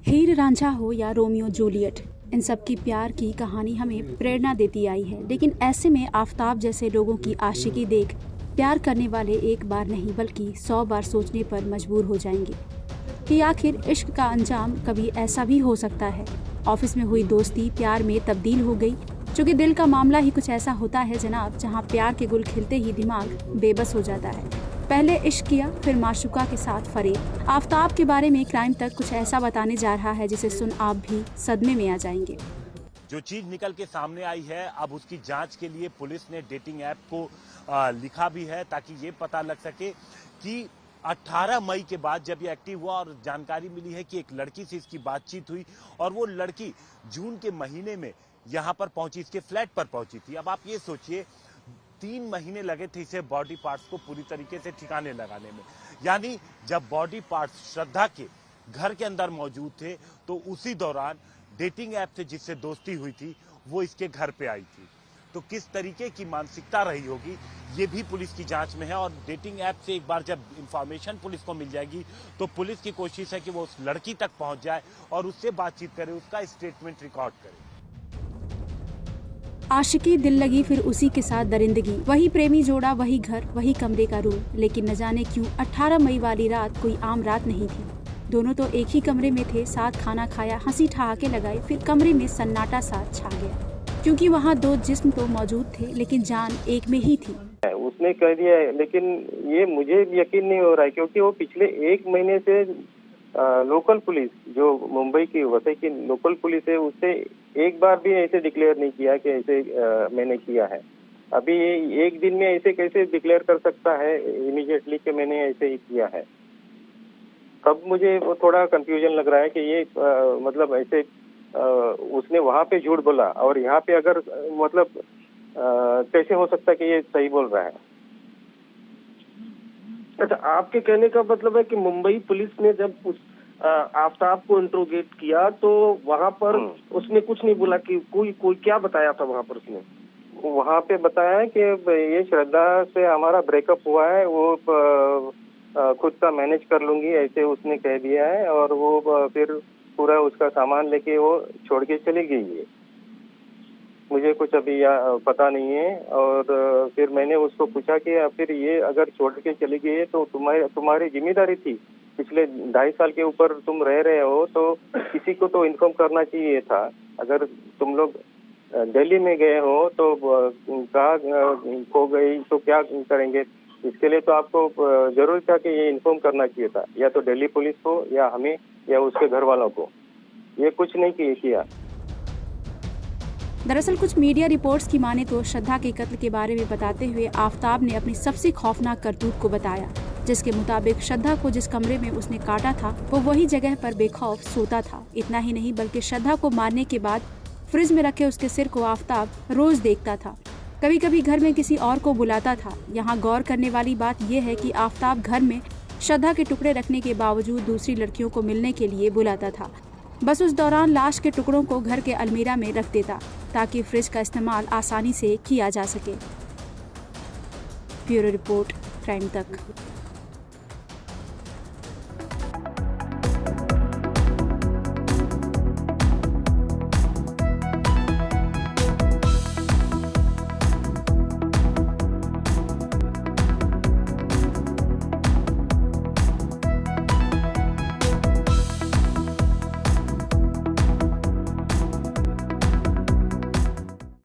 हीर रांझा हो या Romeo Juliet, इन सब की प्यार की कहानी हमें प्रेरणा देती आई है। लेकिन ऐसे में आफताब जैसे लोगों की आशिकी देख प्यार करने वाले एक बार नहीं बल्कि 100 बार सोचने पर मजबूर हो जाएंगे कि आखिर इश्क का अंजाम कभी ऐसा भी हो सकता है। ऑफिस में हुई दोस्ती प्यार में तब्दील हो गई, क्योंकि दिल का मामला ही कुछ ऐसा होता है जनाब, जहां प्यार के गुल खिलते ही दिमाग बेबस हो जाता है। पहले इश्क किया, फिर माशूका के साथ फरेब। आफताब के बारे में क्राइम तक कुछ ऐसा बताने जा रहा है जिसे सुन आप भी सदमे में आ जाएंगे। जो चीज निकल के सामने आई है, अब उसकी जांच के लिए पुलिस ने डेटिंग ऐप को लिखा भी है ताकि ये पता लग सके कि 18 मई के बाद जब ये एक्टिव हुआ और जानकारी मिली है कि एक लड़की से इसकी बातचीत हुई और वो लड़की जून के महीने में यहाँ पर पहुंची, इसके फ्लैट पर पहुंची थी। अब आप ये सोचिए 3 महीने लगे थे इसे बॉडी पार्ट्स को पूरी तरीके से ठिकाने लगाने में। यानी जब बॉडी पार्ट्स श्रद्धा के घर के अंदर मौजूद थे तो उसी दौरान डेटिंग ऐप से जिससे दोस्ती हुई थी वो इसके घर पे आई थी। तो किस तरीके की मानसिकता रही होगी ये भी पुलिस की जांच में है। और डेटिंग ऐप से एक बार जब इंफॉर्मेशन पुलिस को मिल जाएगी तो पुलिस की कोशिश है कि वो उस लड़की तक पहुंच जाए और उससे बातचीत करे, उसका स्टेटमेंट रिकॉर्ड करे। आशिकी, दिल लगी, फिर उसी के साथ दरिंदगी। वही प्रेमी जोड़ा, वही घर, वही कमरे का रूम। लेकिन न जाने क्यों 18 मई वाली रात कोई आम रात नहीं थी। दोनों तो एक ही कमरे में थे, साथ खाना खाया, हंसी ठहाके लगाए, फिर कमरे में सन्नाटा सा छा गया, क्योंकि वहाँ दो जिस्म तो मौजूद थे लेकिन जान एक में ही थी। उसने कह दिया है, लेकिन ये मुझे यकीन नहीं हो रहा है, क्योंकि वो पिछले 1 महीने से लोकल पुलिस, जो मुंबई की वसई की लोकल पुलिस है, उससे एक बार भी ऐसे डिक्लेयर नहीं किया कि ऐसे मैंने किया है। अभी एक दिन में ऐसे कैसे डिक्लेयर कर सकता है इमीडिएटली कि मैंने ऐसे ही किया है। तब मुझे वो थोड़ा कंफ्यूजन लग रहा है कि ये मतलब ऐसे उसने वहाँ पे झूठ बोला और यहाँ पे अगर मतलब कैसे हो सकता है कि ये सही बोल रहा है। अच्छा, आपके कहने का मतलब है कि मुंबई पुलिस ने जब उस आफताब को इंट्रोगेट किया तो वहाँ पर उसने कुछ नहीं बोला कि कोई क्या बताया था वहाँ पर? उसने वहाँ पे बताया कि ये श्रद्धा से हमारा ब्रेकअप हुआ है, वो खुद का मैनेज कर लूंगी, ऐसे उसने कह दिया है। और वो फिर पूरा उसका सामान लेके वो छोड़ के चली गई है। मुझे कुछ अभी पता नहीं है। और फिर मैंने उसको पूछा कि फिर ये अगर छोड़ के चली गई है तो तुम्हारी जिम्मेदारी थी, पिछले 2.5 साल के ऊपर तुम रह रहे हो तो किसी को तो इन्फॉर्म करना चाहिए था। अगर तुम लोग दिल्ली में गए हो तो कहाँ खो गई तो क्या करेंगे? इसके लिए तो आपको जरूर था कि ये इन्फॉर्म करना चाहिए था, या तो दिल्ली पुलिस को या हमें या उसके घर वालों को। ये कुछ नहीं किया। दरअसल कुछ मीडिया रिपोर्ट्स की माने तो श्रद्धा के कत्ल के बारे में बताते हुए आफताब ने अपनी सबसे खौफनाक करतूत को बताया, जिसके मुताबिक श्रद्धा को जिस कमरे में उसने काटा था वो वही जगह पर बेखौफ सोता था। इतना ही नहीं बल्कि श्रद्धा को मारने के बाद फ्रिज में रखे उसके सिर को आफताब रोज देखता था, कभी कभी घर में किसी और को बुलाता था। यहाँ गौर करने वाली बात यह है कि आफताब घर में श्रद्धा के टुकड़े रखने के बावजूद दूसरी लड़कियों को मिलने के लिए बुलाता था। बस उस दौरान लाश के टुकड़ों को घर के अलमीरा में रख देता ताकि फ्रिज का इस्तेमाल आसानी से किया जा सके। ब्यूरो रिपोर्ट, क्राइम तक।